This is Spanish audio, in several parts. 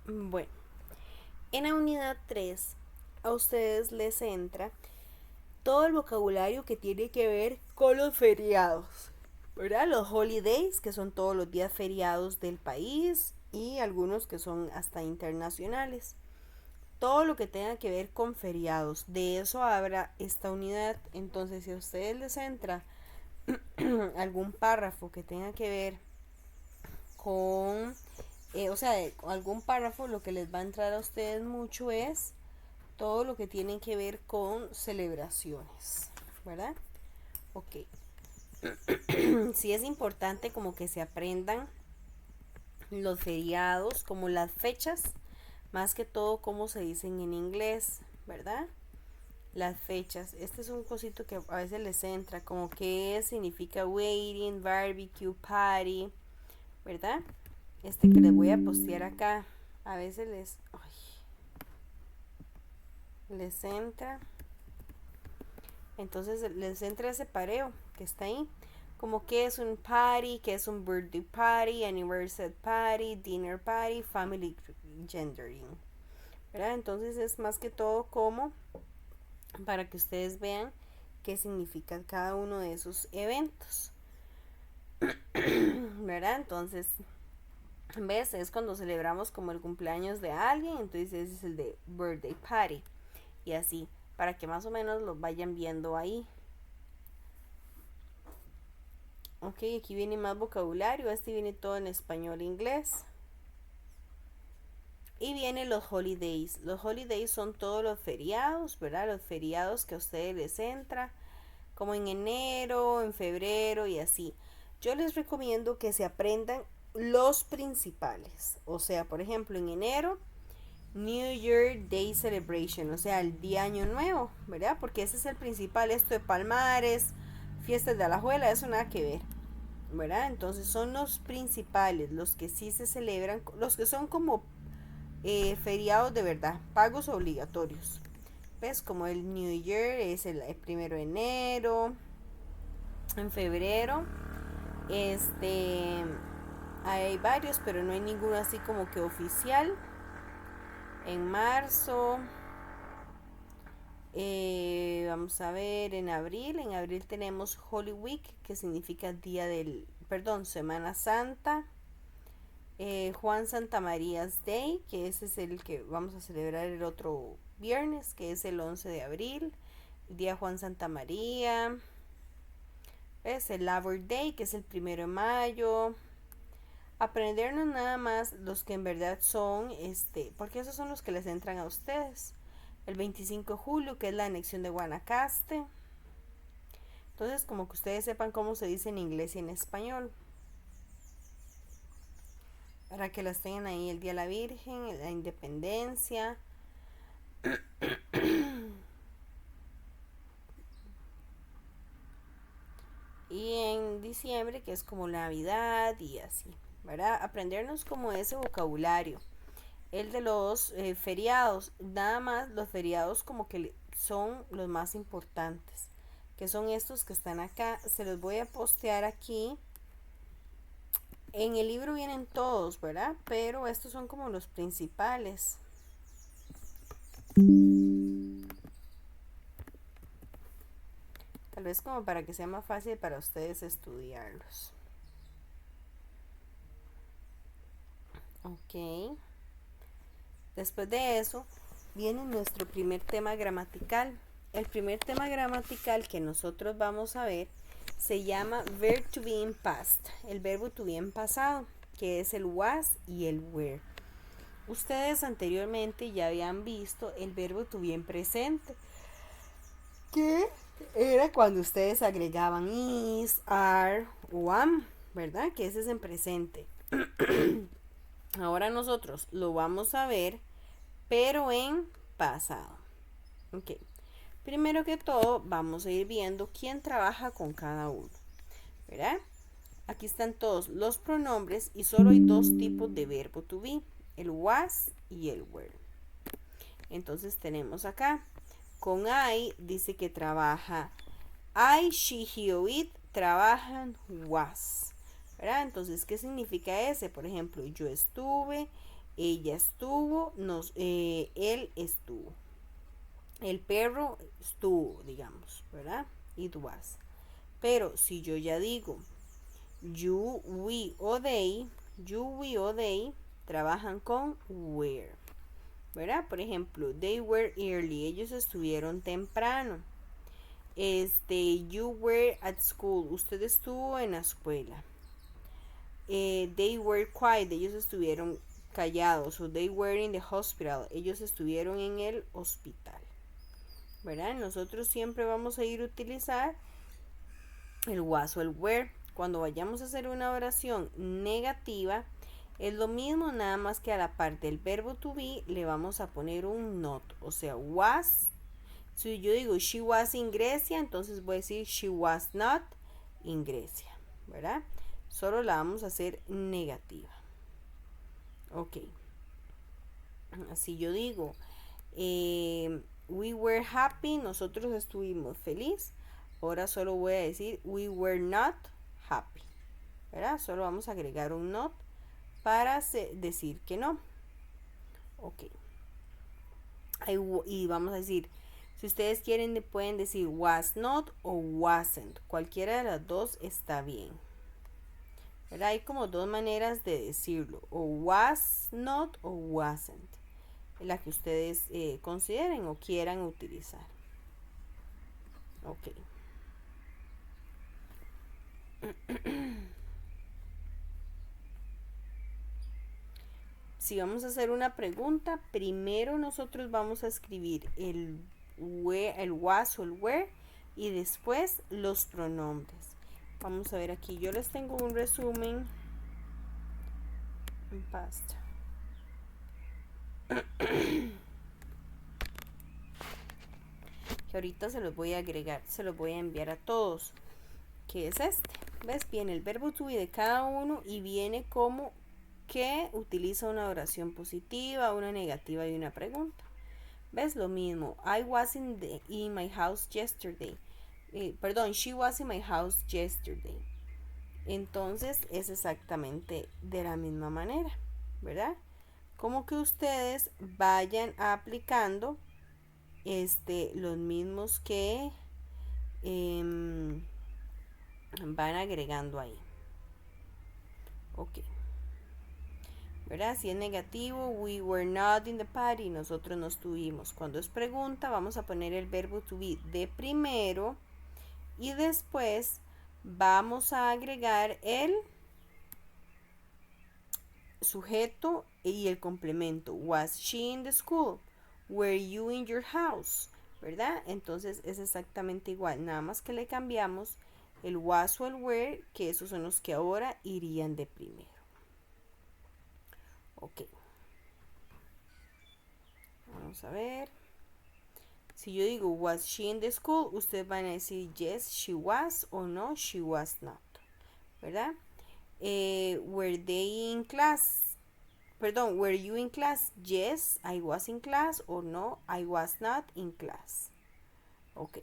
Bueno, en la unidad 3 a ustedes les entra todo el vocabulario que tiene que ver con los feriados, ¿verdad? Los holidays, que son todos los días feriados del país y algunos que son hasta internacionales. Todo lo que tenga que ver con feriados, de eso habrá esta unidad. Entonces, si a ustedes les entra algún párrafo que tenga que ver con, algún párrafo, lo que les va a entrar a ustedes mucho es todo lo que tiene que ver con celebraciones, ¿verdad? Ok. Sí es importante como que se aprendan los feriados, como las fechas, más que todo como se dicen en inglés, ¿verdad? Las fechas. Este es un cosito que a veces les entra, como que significa waiting, barbecue, party, ¿verdad? Este que les voy a postear acá, a veces les entra, entonces les entra ese pareo que está ahí. Como que es un party, que es un birthday party, anniversary party, dinner party, family gendering, ¿verdad? Entonces es más que todo como para que ustedes vean qué significa cada uno de esos eventos, ¿verdad? Entonces, ¿ves? Es cuando celebramos como el cumpleaños de alguien, entonces ese es el de birthday party y así, para que más o menos lo vayan viendo ahí. Ok, aquí viene más vocabulario, este viene todo en español e inglés. Y vienen los holidays. Los holidays son todos los feriados, ¿verdad? Los feriados que a ustedes les entra, como en enero, en febrero y así. Yo les recomiendo que se aprendan los principales. O sea, por ejemplo, en enero, New Year Day Celebration, o sea, el día Año Nuevo, ¿verdad? Porque ese es el principal. Esto de Palmares, fiestas de Alajuela, eso nada que ver, ¿verdad? Entonces son los principales, los que sí se celebran, los que son como feriados de verdad, pagos obligatorios. ¿Ves? Como el New Year es el 1 de enero, en febrero, este, hay varios, pero no hay ninguno así como que oficial. En marzo, vamos a ver, en abril tenemos Holy Week, que significa día del, perdón, Semana Santa. Juan Santa María's Day, que ese es el que vamos a celebrar el otro viernes, que es el 11 de abril, el día Juan Santa María. ¿Ves? El Labor Day, que es el 1 de mayo. Aprendernos nada más los que en verdad son, porque esos son los que les entran a ustedes. El 25 de julio, que es la anexión de Guanacaste. Entonces, como que ustedes sepan cómo se dice en inglés y en español, para que las tengan ahí: el Día de la Virgen, la Independencia. Y en diciembre, que es como Navidad y así, ¿verdad? Aprendernos como ese vocabulario. El de los feriados, nada más los feriados como que son los más importantes, que son estos que están acá. Se los voy a postear aquí. En el libro vienen todos, ¿verdad? Pero estos son como los principales. Tal vez como para que sea más fácil para ustedes estudiarlos. Ok. Después de eso viene nuestro primer tema gramatical. El primer tema gramatical que nosotros vamos a ver se llama verb to be in past, el verbo to be en pasado, que es el was y el were. Ustedes anteriormente ya habían visto el verbo to be en presente, que era cuando ustedes agregaban is, are o am, ¿verdad? Que ese es en presente. Ahora nosotros lo vamos a ver, pero en pasado. Ok. Primero que todo, vamos a ir viendo quién trabaja con cada uno, ¿verdad? Aquí están todos los pronombres y solo hay dos tipos de verbo to be, el was y el were. Entonces tenemos acá, con I dice que trabaja I, she, he o it, trabajan was, ¿verdad? Entonces, ¿qué significa ese? Por ejemplo, yo estuve, ella estuvo, él estuvo, el perro estuvo, digamos, ¿verdad? It was. Pero si yo ya digo you, we o they, trabajan con were, ¿verdad? Por ejemplo, they were early, ellos estuvieron temprano. You were at school, usted estuvo en la escuela. They were quiet, ellos estuvieron callados. O they were in the hospital, ellos estuvieron en el hospital, ¿verdad? Nosotros siempre vamos a ir a utilizar el was o el were. Cuando vayamos a hacer una oración negativa, es lo mismo, nada más que a la parte del verbo to be le vamos a poner un not. O sea, was. Si yo digo she was in Grecia, entonces voy a decir she was not in Grecia, ¿verdad? Solo la vamos a hacer negativa. Ok. Así yo digo, we were happy, nosotros estuvimos feliz. Ahora solo voy a decir we were not happy, ¿verdad? Solo vamos a agregar un not para decir que no. Ok. Y vamos a decir, si ustedes quieren pueden decir was not o wasn't. Cualquiera de las dos está bien, ¿verdad? Hay como dos maneras de decirlo, o was not o wasn't, la que ustedes consideren o quieran utilizar. Ok. Si vamos a hacer una pregunta, primero nosotros vamos a escribir el was o el were y después los pronombres. Vamos a ver aquí, yo les tengo un resumen en past. Que ahorita se los voy a agregar, se los voy a enviar a todos. ¿Qué es este? ¿Ves? Viene el verbo to be de cada uno y viene como que utiliza una oración positiva, una negativa y una pregunta. ¿Ves? Lo mismo. I was in my house yesterday. She was in my house yesterday. Entonces es exactamente de la misma manera, ¿verdad? Como que ustedes vayan aplicando los mismos que van agregando ahí. Ok. ¿Verdad? Si es negativo, we were not in the party, nosotros no estuvimos. Cuando es pregunta, vamos a poner el verbo to be de primero y después vamos a agregar el sujeto y el complemento. Was she in the school? Were you in your house? ¿Verdad? Entonces es exactamente igual, nada más que le cambiamos el was o el were, que esos son los que ahora irían de primero. Ok. Vamos a ver. Si yo digo was she in the school, ustedes van a decir yes, she was o no, she was not. ¿Verdad? Were they in class? Perdón, were you in class? Yes, I was in class o no, I was not in class. Ok.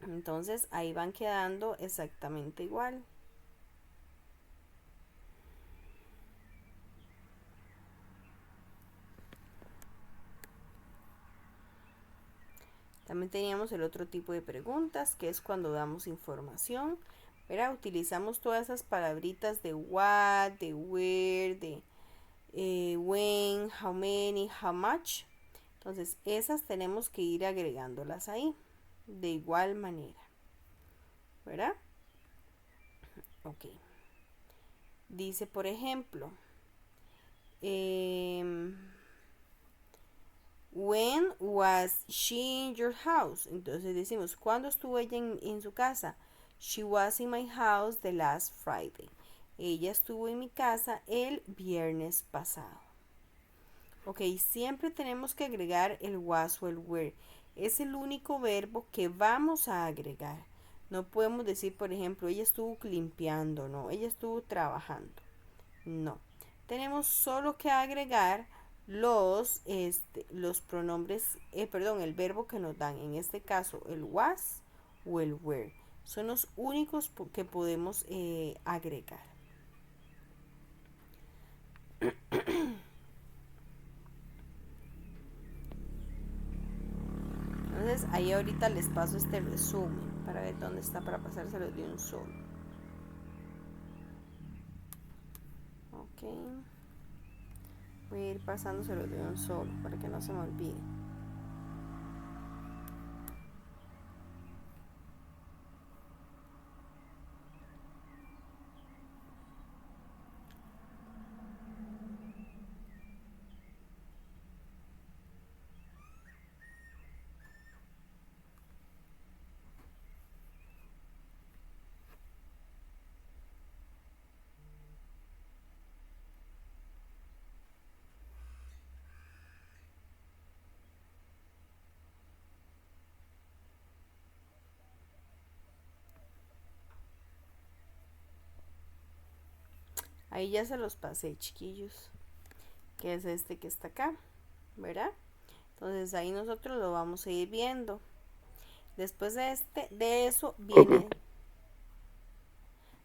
Entonces ahí van quedando exactamente igual. También teníamos el otro tipo de preguntas, que es cuando damos información. ¿Verdad? Utilizamos todas esas palabritas de what, de where, de when, how many, how much. Entonces esas tenemos que ir agregándolas ahí de igual manera, ¿verdad? Ok. Dice, por ejemplo, when was she in your house? Entonces decimos, ¿cuándo estuvo ella en su casa? She was in my house the last Friday. Ella estuvo en mi casa el viernes pasado. Ok, siempre tenemos que agregar el was o el were. Es el único verbo que vamos a agregar. No podemos decir, por ejemplo, ella estuvo limpiando, no, ella estuvo trabajando. No. Tenemos solo que agregar los pronombres, el verbo que nos dan. En este caso, el was o el were. Son los únicos que podemos agregar. Entonces ahí ahorita les paso este resumen para ver dónde está para pasárselo de un solo. Ok, voy a ir pasándoselo de un solo para que no se me olvide. Ahí ya se los pasé, chiquillos, que es este que está acá, ¿verdad? Entonces ahí nosotros lo vamos a ir viendo. Después de eso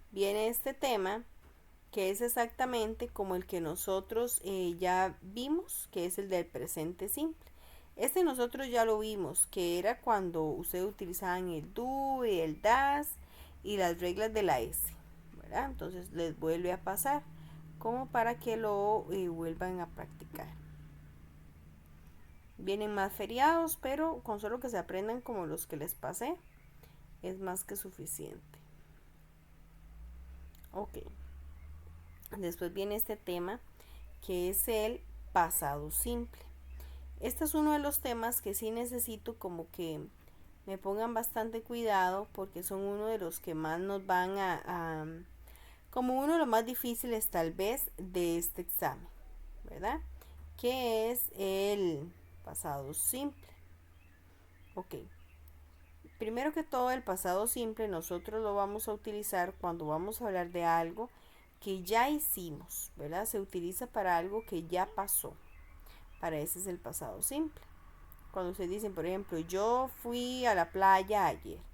viene este tema, que es exactamente como el que nosotros ya vimos, que es el del presente simple. Este nosotros ya lo vimos, que era cuando ustedes utilizaban el do y el das y las reglas de la S, ¿verdad? Entonces les vuelve a pasar como para que lo vuelvan a practicar. Vienen más feriados, pero con solo que se aprendan como los que les pasé, es más que suficiente. Ok. Después viene este tema, que es el pasado simple. Este es uno de los temas que sí necesito como que me pongan bastante cuidado, porque son uno de los que más nos van como uno de los más difíciles tal vez de este examen, ¿verdad? Que es el pasado simple. Ok. Primero que todo, el pasado simple nosotros lo vamos a utilizar cuando vamos a hablar de algo que ya hicimos, ¿verdad? Se utiliza para algo que ya pasó. Para ese es el pasado simple. Cuando ustedes dicen, por ejemplo, yo fui a la playa ayer.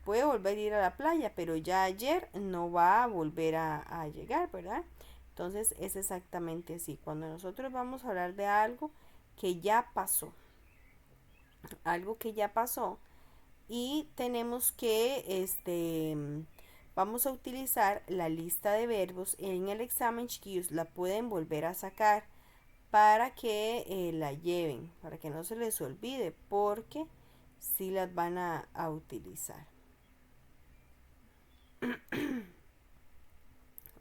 Puede volver a ir a la playa, pero ya ayer no va a volver a llegar, ¿verdad? Entonces es exactamente así. Cuando nosotros vamos a hablar de algo que ya pasó, algo que ya pasó, y tenemos que, vamos a utilizar la lista de verbos en el examen, chiquillos, la pueden volver a sacar para que la lleven, para que no se les olvide, porque si las van a utilizar.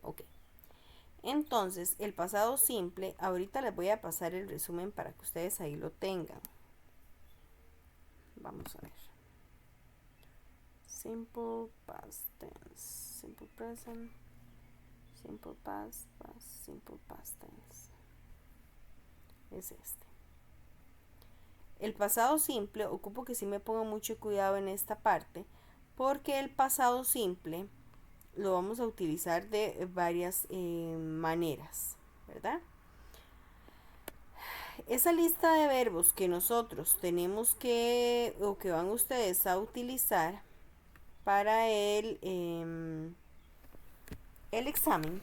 Ok. Entonces, el pasado simple, ahorita les voy a pasar el resumen para que ustedes ahí lo tengan. Vamos a ver. Simple past tense, simple present, simple past, simple past tense. Es este. El pasado simple, ocupo que sí me ponga mucho cuidado en esta parte, porque el pasado simple lo vamos a utilizar de varias maneras, ¿verdad? Esa lista de verbos que nosotros tenemos que, o que van ustedes a utilizar para el examen,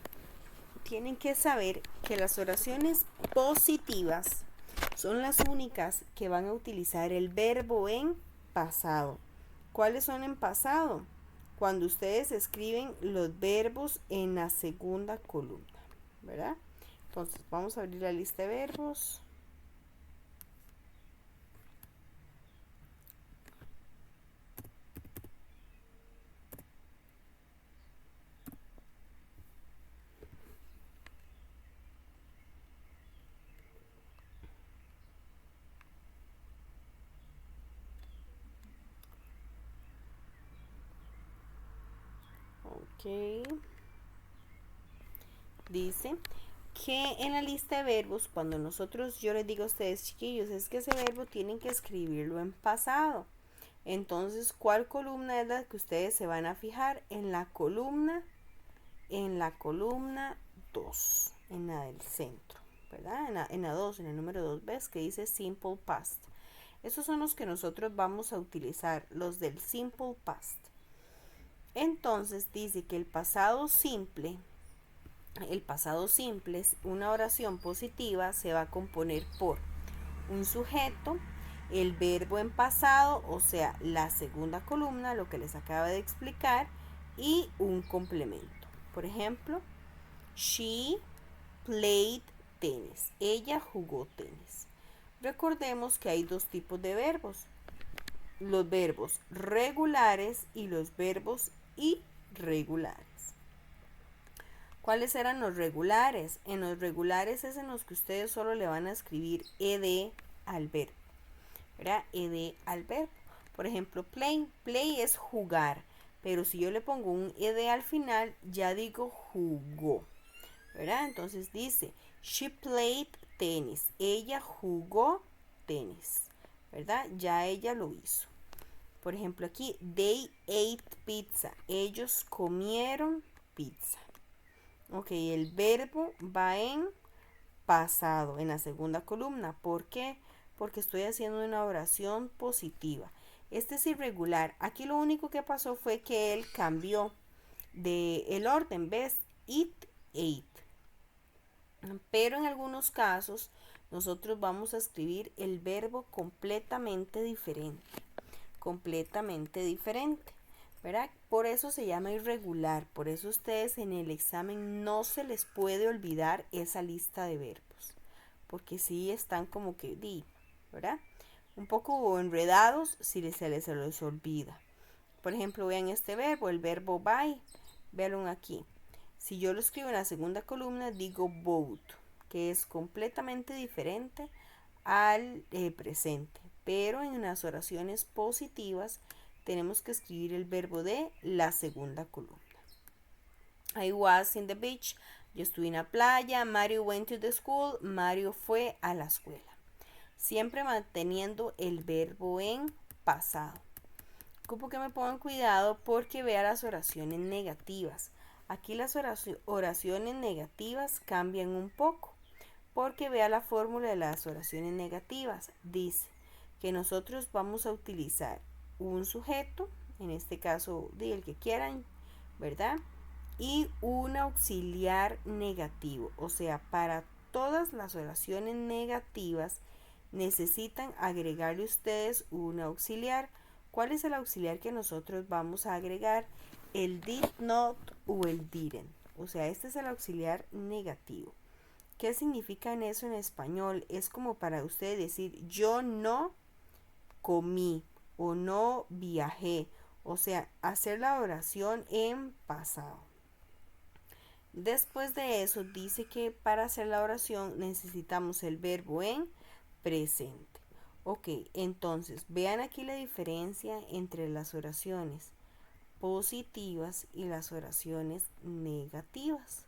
tienen que saber que las oraciones positivas son las únicas que van a utilizar el verbo en pasado. ¿Cuáles son en pasado? Cuando ustedes escriben los verbos en la segunda columna, ¿verdad? Entonces vamos a abrir la lista de verbos. Ok. Dice que en la lista de verbos, cuando yo les digo a ustedes, chiquillos, es que ese verbo tienen que escribirlo en pasado. Entonces, ¿cuál columna es la que ustedes se van a fijar? En la columna 2, en la del centro, ¿verdad? En la 2, en el número 2, ¿ves? Que dice simple past. Esos son los que nosotros vamos a utilizar, los del simple past. Entonces dice que el pasado simple es una oración positiva, se va a componer por un sujeto el verbo en pasado, o sea, la segunda columna, lo que les acabo de explicar, y un complemento. Por ejemplo, she played tennis. Ella jugó tenis. Recordemos que hay dos tipos de verbos. Los verbos regulares y los verbos irregulares. ¿Cuáles eran los regulares? En los regulares es en los que ustedes solo le van a escribir ed al verbo. ¿Verdad? Ed al verbo. Por ejemplo, play. Play es jugar. Pero si yo le pongo un ed al final, ya digo jugó. ¿Verdad? Entonces dice, she played tennis. Ella jugó tenis. ¿Verdad? Ya ella lo hizo. Por ejemplo, aquí, they ate pizza. Ellos comieron pizza. Ok, el verbo va en pasado, en la segunda columna. ¿Por qué? Porque estoy haciendo una oración positiva. Este es irregular. Aquí lo único que pasó fue que él cambió el orden. ¿Ves? It, ate. Pero en algunos casos nosotros vamos a escribir el verbo completamente diferente. Completamente diferente. ¿Verdad? Por eso se llama irregular. Por eso ustedes en el examen no se les puede olvidar esa lista de verbos. Porque sí están como que, ¿verdad? Un poco enredados si se les olvida. Por ejemplo, vean este verbo, el verbo buy. Véanlo aquí. Si yo lo escribo en la segunda columna, digo bought, que es completamente diferente al presente. Pero en las oraciones positivas tenemos que escribir el verbo de la segunda columna. I was in the beach. Yo estuve en la playa. Mario went to the school. Mario fue a la escuela. Siempre manteniendo el verbo en pasado. Ocupo que me pongan cuidado porque vea las oraciones negativas. Aquí las oraciones negativas cambian un poco. Porque vea la fórmula de las oraciones negativas. Dice que nosotros vamos a utilizar un sujeto, en este caso el que quieran, ¿verdad? Y un auxiliar negativo. O sea, para todas las oraciones negativas necesitan agregarle ustedes un auxiliar. ¿Cuál es el auxiliar que nosotros vamos a agregar? El did not o el didn't. O sea, este es el auxiliar negativo. ¿Qué significa en eso en español? Es como para usted decir, yo no comí o no viajé. O sea, hacer la oración en pasado. Después de eso dice que para hacer la oración necesitamos el verbo en presente. Ok, entonces vean aquí la diferencia entre las oraciones positivas y las oraciones negativas.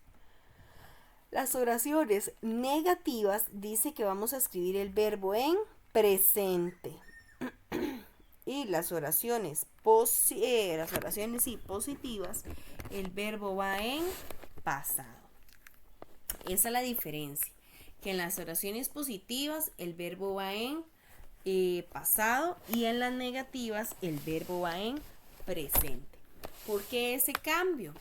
Las oraciones negativas dice que vamos a escribir el verbo en presente. Y las oraciones positivas, el verbo va en pasado. Esa es la diferencia. Que en las oraciones positivas el verbo va en pasado y en las negativas el verbo va en presente. ¿Por qué ese cambio?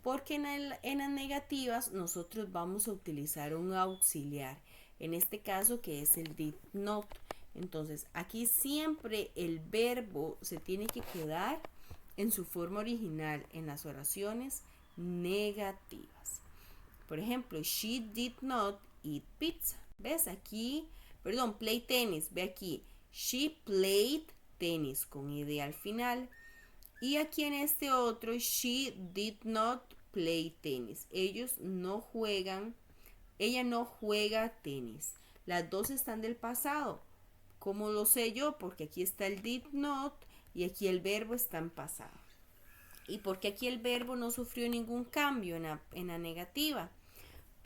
Porque en las negativas nosotros vamos a utilizar un auxiliar, en este caso que es el did not. Entonces aquí siempre el verbo se tiene que quedar en su forma original en las oraciones negativas. Por ejemplo, she did not eat pizza. ¿Ves? Aquí, perdón, play tennis. Ve aquí, she played tennis con ed al final. Y aquí en este otro, she did not play tennis. Ellos no juegan, ella no juega tenis. Las dos están del pasado. ¿Cómo lo sé yo? Porque aquí está el did not y aquí el verbo está en pasado. ¿Y porque aquí el verbo no sufrió ningún cambio en la negativa?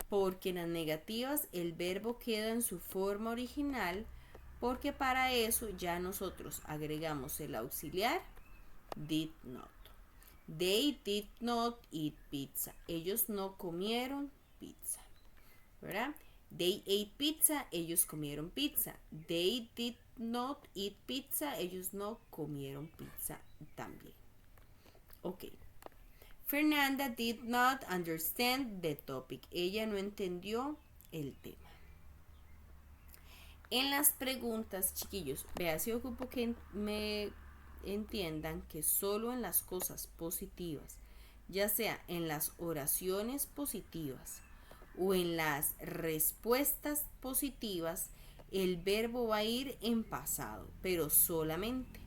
Porque en las negativas el verbo queda en su forma original, porque para eso ya nosotros agregamos el auxiliar did not. They did not eat pizza. Ellos no comieron pizza. ¿Verdad? They ate pizza. Ellos comieron pizza. They did not eat pizza. Ellos no comieron pizza también. Ok. Fernanda did not understand the topic. Ella no entendió el tema. En las preguntas, chiquillos, vea, si ocupo que me entiendan que solo en las cosas positivas, ya sea en las oraciones positivas o en las respuestas positivas, el verbo va a ir en pasado, pero solamente.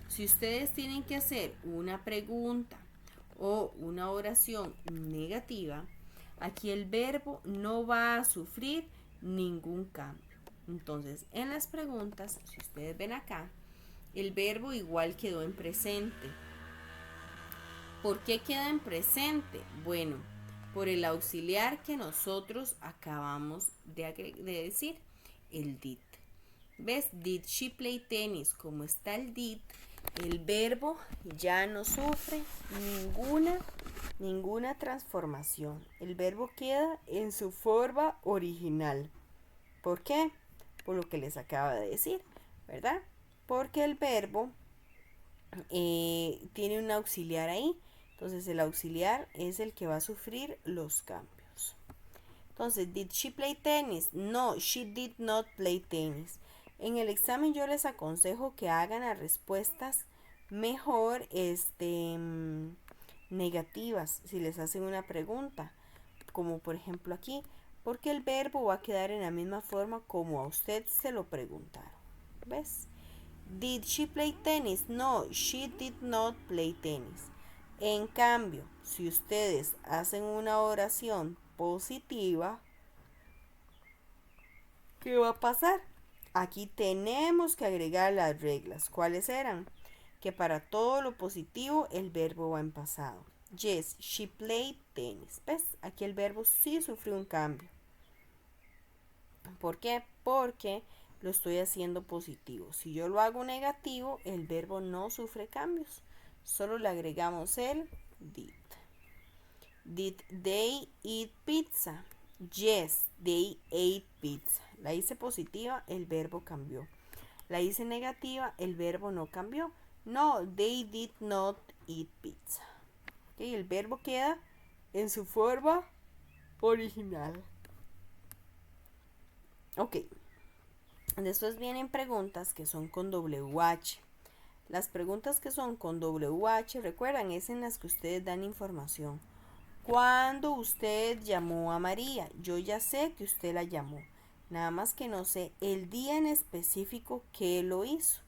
Si ustedes tienen que hacer una pregunta o una oración negativa, aquí el verbo no va a sufrir ningún cambio. Entonces, en las preguntas, si ustedes ven acá, el verbo igual quedó en presente. ¿Por qué queda en presente? Bueno, por el auxiliar que nosotros acabamos de decir, el did. ¿Ves? Did she play tennis? Como está el did, el verbo ya no sufre ninguna transformación. El verbo queda en su forma original. ¿Por qué? Por lo que les acabo de decir, ¿verdad? Porque el verbo tiene un auxiliar ahí. Entonces el auxiliar es el que va a sufrir los cambios. Entonces, ¿did she play tennis? No, she did not play tennis. En el examen yo les aconsejo que hagan las respuestas mejor negativas si les hacen una pregunta, como por ejemplo aquí, porque el verbo va a quedar en la misma forma como a usted se lo preguntaron. ¿Ves? Did she play tennis? No, she did not play tennis. En cambio, si ustedes hacen una oración positiva, ¿qué va a pasar? Aquí tenemos que agregar las reglas. ¿Cuáles eran? Que para todo lo positivo el verbo va en pasado. Yes, she played tennis. ¿Ves? Aquí el verbo sí sufrió un cambio. ¿Por qué? Porque lo estoy haciendo positivo. Si yo lo hago negativo, el verbo no sufre cambios. Solo le agregamos el did. Did they eat pizza? Yes, they ate pizza. La hice positiva, el verbo cambió. La hice negativa, el verbo no cambió. No, they did not eat pizza. ¿Okay? El verbo queda en su forma original. Ok. Después vienen preguntas que son con WH. Las preguntas que son con WH, recuerdan, es en las que ustedes dan información. ¿Cuándo usted llamó a María? Yo ya sé que usted la llamó. Nada más que no sé el día en específico que lo hizo.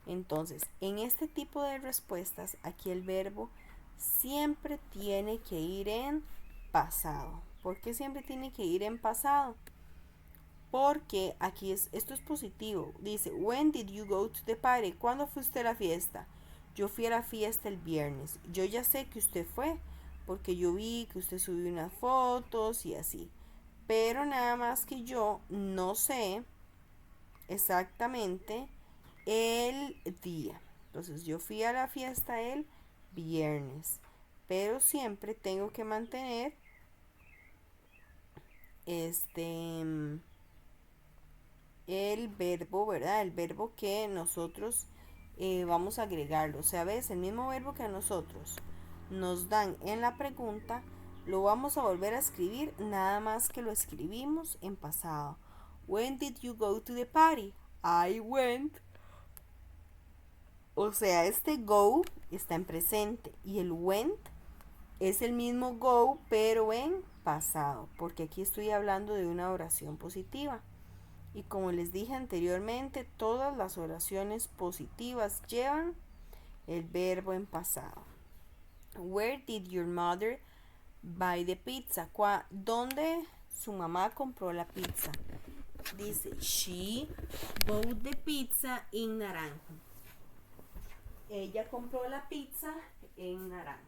Entonces, en este tipo de respuestas, aquí el verbo siempre tiene que ir en pasado. ¿Por qué siempre tiene que ir en pasado? Porque aquí esto es positivo. Dice, when did you go to the party? ¿Cuándo fue usted a la fiesta? Yo fui a la fiesta el viernes. Yo ya sé que usted fue, porque yo vi que usted subió unas fotos y así. Pero nada más que yo no sé exactamente el día. Entonces yo fui a la fiesta el viernes. Pero siempre tengo que mantener el verbo, ¿verdad? El verbo que nosotros vamos a agregarlo. O sea, ves, el mismo verbo que a nosotros nos dan en la pregunta, lo vamos a volver a escribir, nada más que lo escribimos en pasado. When did you go to the party? I went. O sea, este go está en presente y el went es el mismo go, pero en pasado, porque aquí estoy hablando de una oración positiva. Y como les dije anteriormente, todas las oraciones positivas llevan el verbo en pasado. Where did your mother buy the pizza? ¿Dónde su mamá compró la pizza? Dice, she bought the pizza in Naranjo. Ella compró la pizza en Naranjo.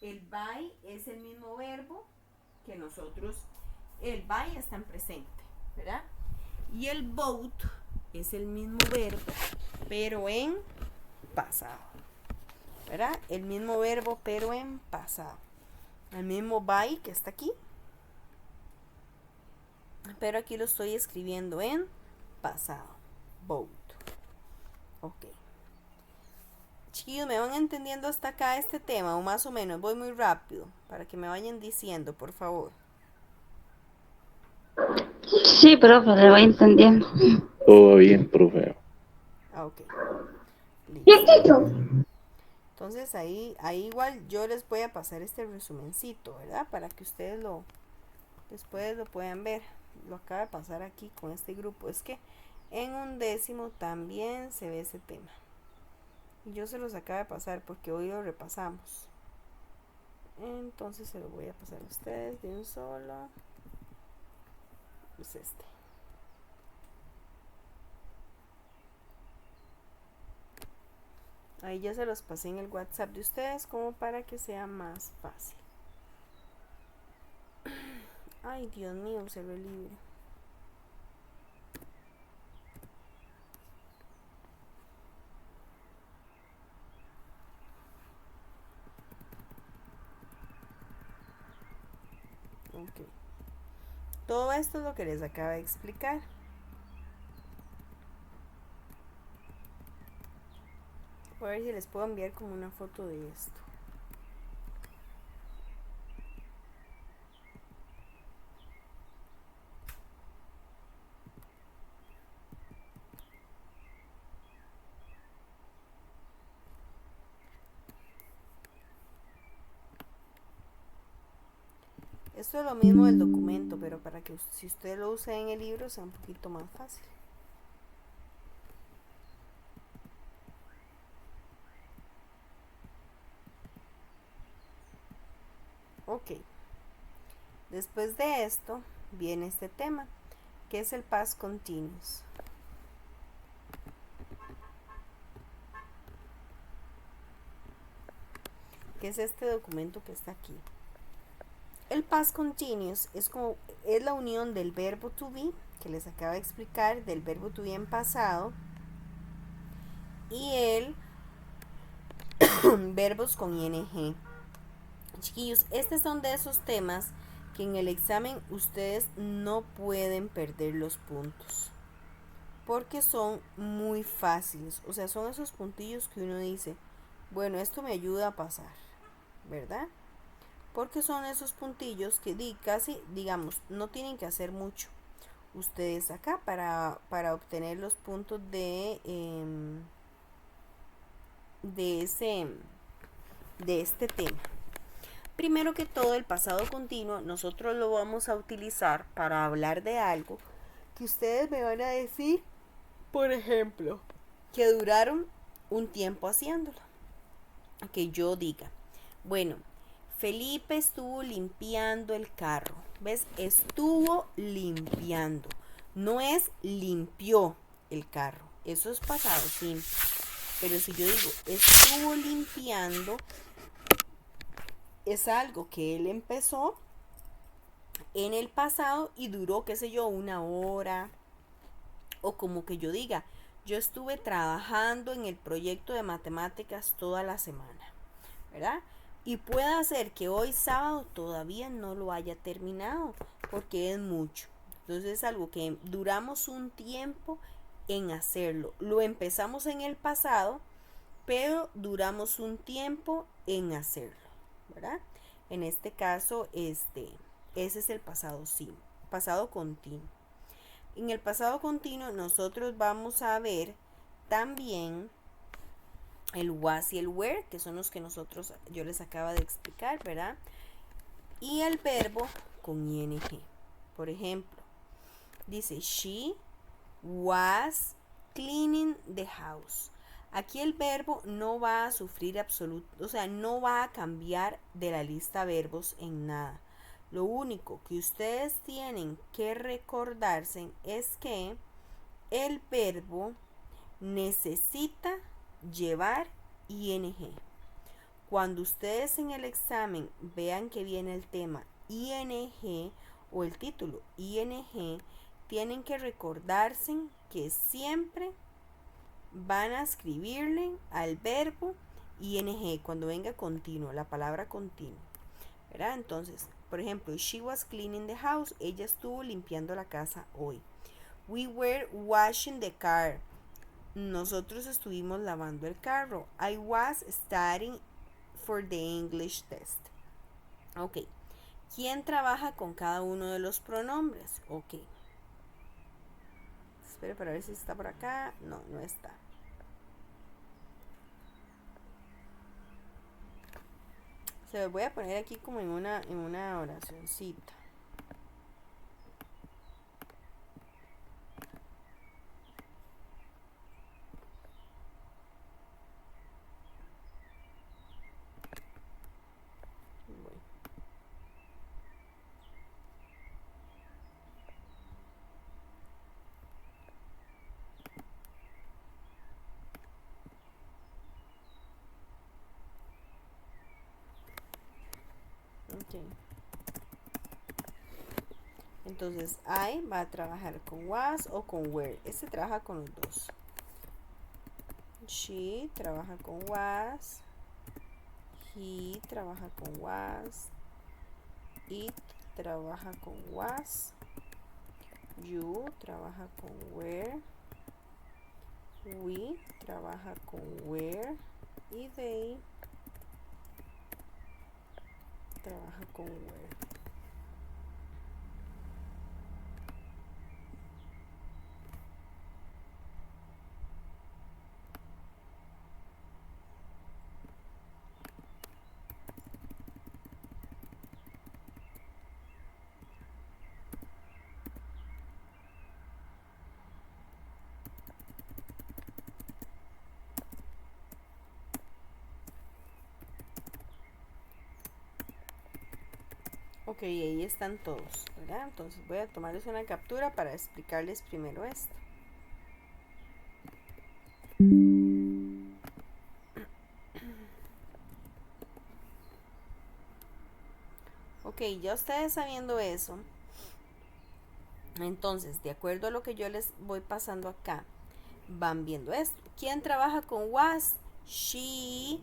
El buy es el mismo verbo que nosotros, el buy está en presente, ¿verdad? Y el bought es el mismo verbo, pero en pasado, ¿verdad? El mismo verbo, pero en pasado. El mismo buy que está aquí, pero aquí lo estoy escribiendo en pasado. Bought. Ok. Chiquillos, ¿me van entendiendo hasta acá este tema? O más o menos, voy muy rápido para que me vayan diciendo, por favor. Sí, profe, le voy entendiendo. Todo bien, profe. Ah, ok, listo. Entonces ahí igual yo les voy a pasar este resumencito, ¿verdad? Para que ustedes después lo puedan ver. Lo acaba de pasar aquí con este grupo. Es que en 11º también se ve ese tema. Y yo se los acabo de pasar porque hoy lo repasamos. Entonces se lo voy a pasar a ustedes de un solo. Es este. Ahí ya se los pasé en el WhatsApp de ustedes como para que sea más fácil. Ay, Dios mío, se lo libre. Ok. Todo esto es lo que les acabo de explicar. Voy a ver si les puedo enviar como una foto de esto. Esto es lo mismo del documento, pero para que si usted lo usa en el libro sea un poquito más fácil. Ok. Después de esto viene este tema, que es el past continuous, que es este documento que está aquí. El past continuous es la unión del verbo to be, que les acabo de explicar, del verbo to be en pasado, y el verbos con ing. Chiquillos, estos son de esos temas que en el examen ustedes no pueden perder los puntos, porque son muy fáciles. O sea, son esos puntillos que uno dice, bueno, esto me ayuda a pasar, ¿verdad? Porque son esos puntillos que casi, digamos, no tienen que hacer mucho ustedes acá para obtener los puntos de ese de este tema. Primero que todo, el pasado continuo nosotros lo vamos a utilizar para hablar de algo que ustedes me van a decir, por ejemplo, que duraron un tiempo haciéndolo. Que yo diga, bueno, Felipe estuvo limpiando el carro. ¿Ves? Estuvo limpiando. No es limpió el carro. Eso es pasado simple. Pero si yo digo estuvo limpiando, es algo que él empezó en el pasado y duró, qué sé yo, una hora. O como que yo diga, yo estuve trabajando en el proyecto de matemáticas toda la semana, ¿verdad? Y puede ser que hoy sábado todavía no lo haya terminado, porque es mucho. Entonces es algo que duramos un tiempo en hacerlo. Lo empezamos en el pasado, pero duramos un tiempo en hacerlo, ¿verdad? En este caso, ese es el pasado simple, pasado continuo. En el pasado continuo nosotros vamos a ver también el was y el were, que son los que yo les acabo de explicar, ¿verdad? Y el verbo con ing. Por ejemplo, dice she was cleaning the house. Aquí el verbo no va a sufrir absoluto, o sea, no va a cambiar de la lista verbos en nada. Lo único que ustedes tienen que recordarse es que el verbo necesita llevar ing. Cuando ustedes en el examen vean que viene el tema ing o el título ing, tienen que recordarse que siempre van a escribirle al verbo ing cuando venga continuo, la palabra continuo, ¿verdad? Entonces, por ejemplo, she was cleaning the house, ella estuvo limpiando la casa hoy. We were washing the car, nosotros estuvimos lavando el carro. I was studying for the English test. Ok. ¿Quién trabaja con cada uno de los pronombres? Ok. Espere para ver si está por acá. No, no está. Se los voy a poner aquí como en una oracioncita. Bueno. Ok. Entonces, I va a trabajar con was o con were. Este trabaja con los dos. She trabaja con was. He trabaja con was. It trabaja con was. You trabaja con were. We trabaja con were. Y they trabaja con were. Ok, ahí están todos, ¿verdad? Entonces voy a tomarles una captura para explicarles primero esto. Ok, ya ustedes sabiendo eso, entonces, de acuerdo a lo que yo les voy pasando acá, van viendo esto. ¿Quién trabaja con was? She,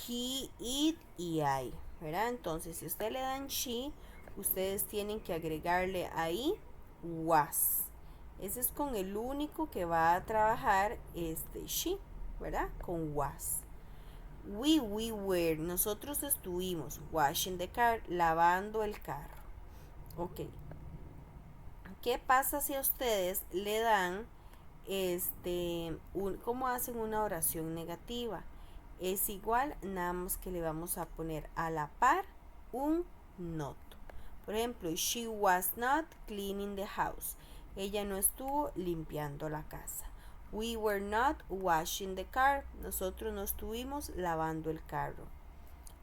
he, it y I, ¿verdad? Entonces, si ustedes le dan she, ustedes tienen que agregarle ahí was. Ese es con el único que va a trabajar she, ¿verdad? Con was. We were, nosotros estuvimos washing the car, lavando el carro. Ok. ¿Qué pasa si a ustedes le dan cómo hacen una oración negativa? Es igual, nada más que le vamos a poner a la par un not. Por ejemplo, she was not cleaning the house. Ella no estuvo limpiando la casa. We were not washing the car. Nosotros no estuvimos lavando el carro.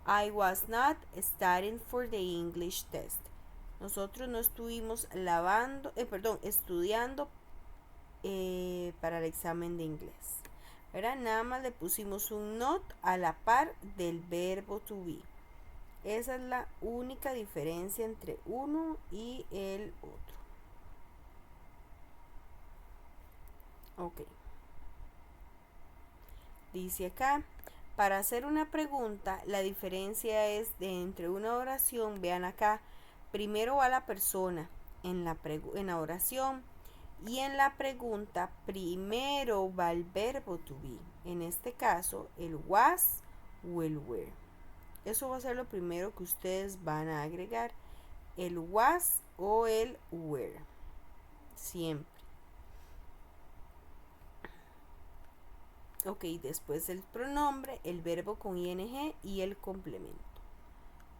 I was not studying for the English test. Nosotros no estuvimos estudiando para el examen de inglés. ¿Verdad? Nada más le pusimos un not a la par del verbo to be. Esa es la única diferencia entre uno y el otro. Ok. Dice acá, para hacer una pregunta, la diferencia es entre una oración, vean acá, primero va la persona en la oración y en la pregunta primero va el verbo to be. En este caso, el was o el were. Eso va a ser lo primero que ustedes van a agregar, el was o el were. Siempre. Ok, después el pronombre, el verbo con ing y el complemento.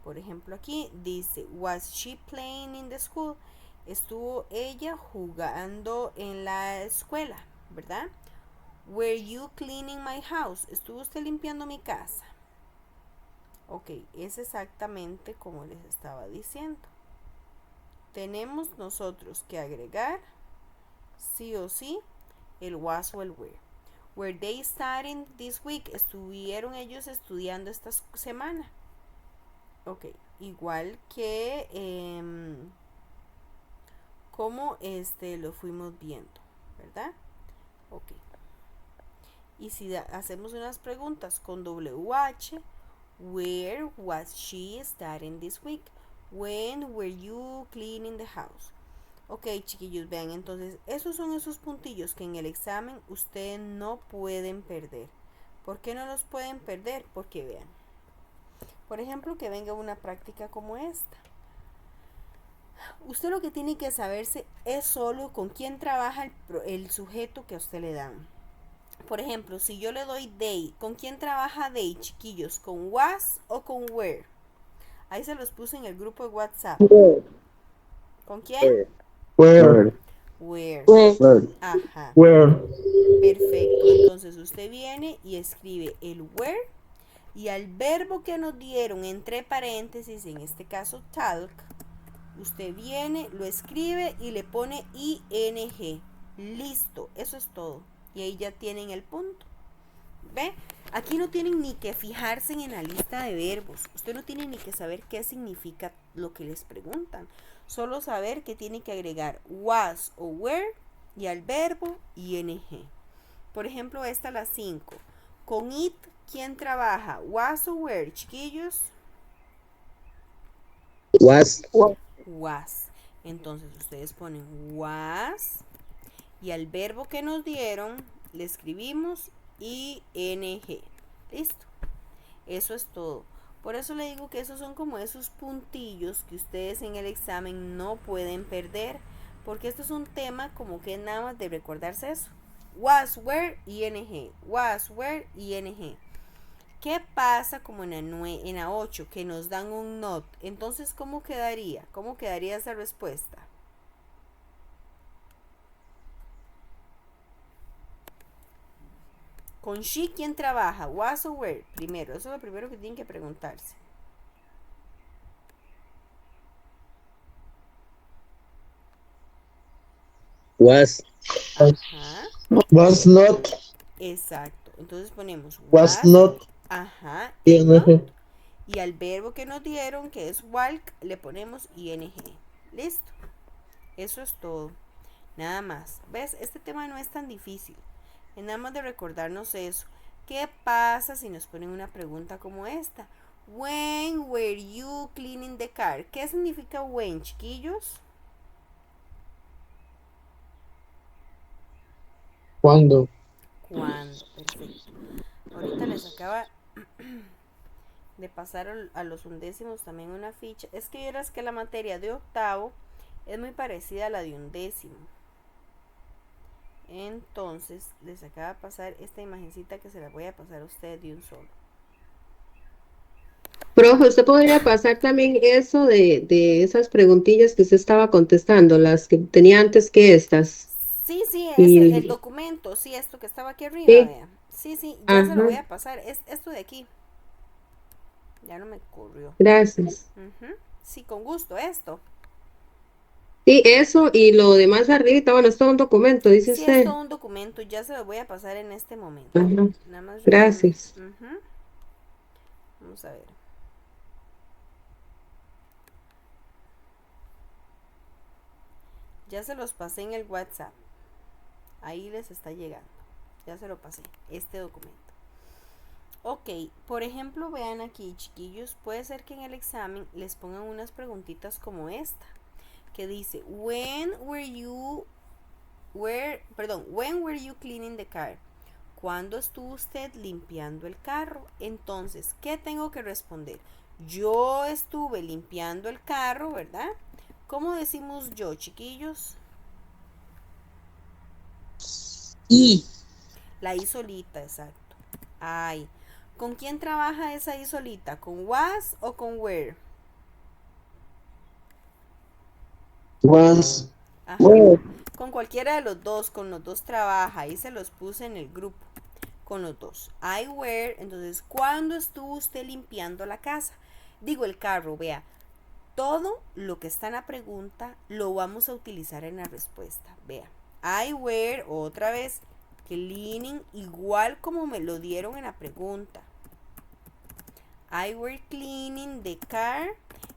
Por ejemplo, aquí dice, was she playing in the school? Estuvo ella jugando en la escuela, ¿verdad? Were you cleaning my house? ¿Estuvo usted limpiando mi casa? Ok, es exactamente como les estaba diciendo. Tenemos nosotros que agregar sí o sí el was o el were. Were they studying this week? ¿Estuvieron ellos estudiando esta semana? Ok, igual que como lo fuimos viendo, ¿verdad? Ok. Y si hacemos unas preguntas con WH, where was she studying this week? When were you cleaning the house? Ok, chiquillos, vean, entonces esos son esos puntillos que en el examen ustedes no pueden perder. ¿Por qué no los pueden perder? Porque vean, por ejemplo, que venga una práctica como esta. Usted lo que tiene que saberse es solo con quién trabaja el sujeto que a usted le dan. Por ejemplo, si yo le doy they, ¿con quién trabaja they, chiquillos? ¿Con was o con were? Ahí se los puse en el grupo de WhatsApp. ¿Con quién? Where? Where. Where? Ajá. Where? Perfecto. Entonces usted viene y escribe el where y al verbo que nos dieron entre paréntesis, en este caso talk, usted viene, lo escribe y le pone ing. Listo, eso es todo. Y ahí ya tienen el punto. ¿Ve? Aquí no tienen ni que fijarse en la lista de verbos. Usted no tiene ni que saber qué significa lo que les preguntan. Solo saber que tiene que agregar was o were y al verbo ing. Por ejemplo, esta la 5. Con it, ¿quién trabaja? Was o were, chiquillos? Was. Was. Entonces ustedes ponen was y al verbo que nos dieron le escribimos ing. Listo. Eso es todo. Por eso le digo que esos son como esos puntillos que ustedes en el examen no pueden perder, porque esto es un tema como que nada más de recordarse eso. Was, were, ing. Was, were, ing. ¿Qué pasa como en la 8 que nos dan un not? Entonces, ¿cómo quedaría? ¿Cómo quedaría esa respuesta? Con she, ¿quién trabaja? Was o were. Primero, eso es lo primero que tienen que preguntarse. Was. Ajá. Was not. Exacto. Entonces ponemos Was was. not. Ajá. El not. ING. Y al verbo que nos dieron, que es walk, le ponemos ing. Listo. Eso es todo. Nada más. ¿Ves? Este tema no es tan difícil. Es nada más de recordarnos eso. ¿Qué pasa si nos ponen una pregunta como esta? When were you cleaning the car? ¿Qué significa when, chiquillos? ¿Cuándo? ¿Cuándo? Perfecto. Ahorita les acaba de pasar a los undécimos también una ficha. Es que verás que la materia de octavo es muy parecida a la de undécimo. Entonces les acaba de pasar esta imagencita que se la voy a pasar a ustedes de un solo. Profe, usted podría pasar también eso de esas preguntillas que usted estaba contestando, las que tenía antes que estas. Sí, sí, es el Y documento, sí, esto que estaba aquí arriba, sí, vea. Sí, sí, ya se lo voy ajá, a pasar. Es esto de aquí. Ya no me ocurrió. gracias. Sí, con gusto, esto. Sí, eso y lo demás arribita, bueno, es todo un documento, dice Sí, es usted. todo un documento, ya se lo voy a pasar en este momento. Ajá, Nada más revisen. gracias. Vamos a ver. Ya se los pasé en el WhatsApp. Ahí les está llegando. Ya se lo pasé, este documento. Ok, por ejemplo, vean aquí, chiquillos, puede ser que en el examen les pongan unas preguntitas como esta, que dice, when were you cleaning the car? ¿Cuándo estuvo usted limpiando el carro? Entonces, ¿qué tengo que responder? Yo estuve limpiando el carro, ¿verdad? ¿Cómo decimos yo, chiquillos? Y. La I solita, exacto. Ay. ¿Con quién trabaja esa I solita? ¿Con was o con were? Was. Ajá. Where? Con cualquiera de los dos, con los dos trabaja. Ahí se los puse en el grupo. Con los dos. I were. Entonces, ¿cuándo estuvo usted limpiando la casa? Digo el carro, vea. Todo lo que está en la pregunta lo vamos a utilizar en la respuesta. Vea. I were, otra vez, cleaning, igual como me lo dieron en la pregunta. I were cleaning the car.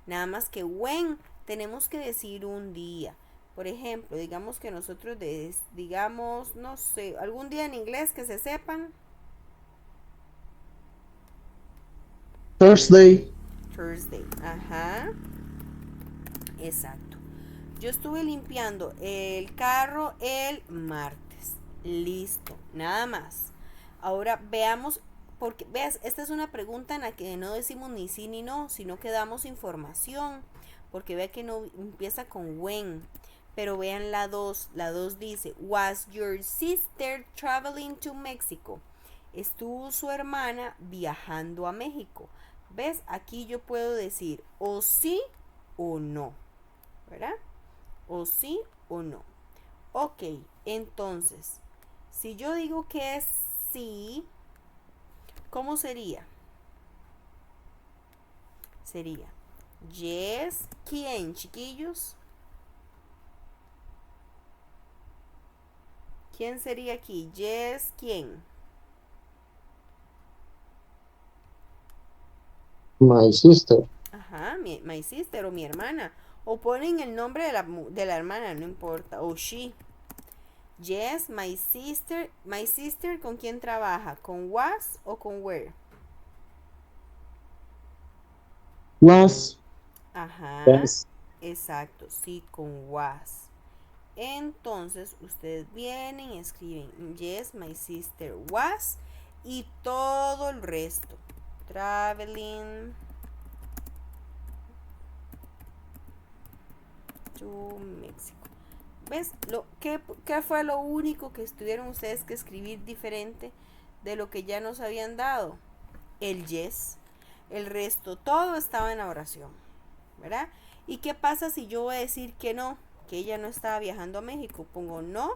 Nada más que when tenemos que decir un día. Por ejemplo, digamos que nosotros digamos, no sé, algún día en inglés que se sepan. Thursday. Thursday. Ajá. Exacto. Yo estuve limpiando el carro el martes. Listo. Nada más. Ahora veamos, porque veas, esta es una pregunta en la que no decimos ni sí ni no, sino que damos información. porque vea que no empieza con when. Pero vean la 2. La 2 dice, was your sister traveling to Mexico? Estuvo su hermana viajando a México. ¿Ves? Aquí yo puedo decir o sí o no, ¿verdad? O sí o no. Ok, entonces, si yo digo que es sí, ¿cómo sería? Sería yes, ¿quién, chiquillos? ¿Quién sería aquí? Yes, ¿quién? My sister. Ajá, my sister o mi hermana. O ponen el nombre de la hermana, no importa. O she. Yes, my sister. My sister, ¿con quién trabaja? ¿Con was o con where? Was. Ajá, Was. exacto, sí, con was. Entonces, ustedes vienen y escriben yes, my sister was y todo el resto. Traveling to Mexico. ¿Ves? ¿Qué fue lo único que tuvieron ustedes que escribir diferente de lo que ya nos habían dado? El yes. El resto, todo estaba en la oración, ¿verdad? ¿Y qué pasa si yo voy a decir que no? Que ella no estaba viajando a México. Pongo no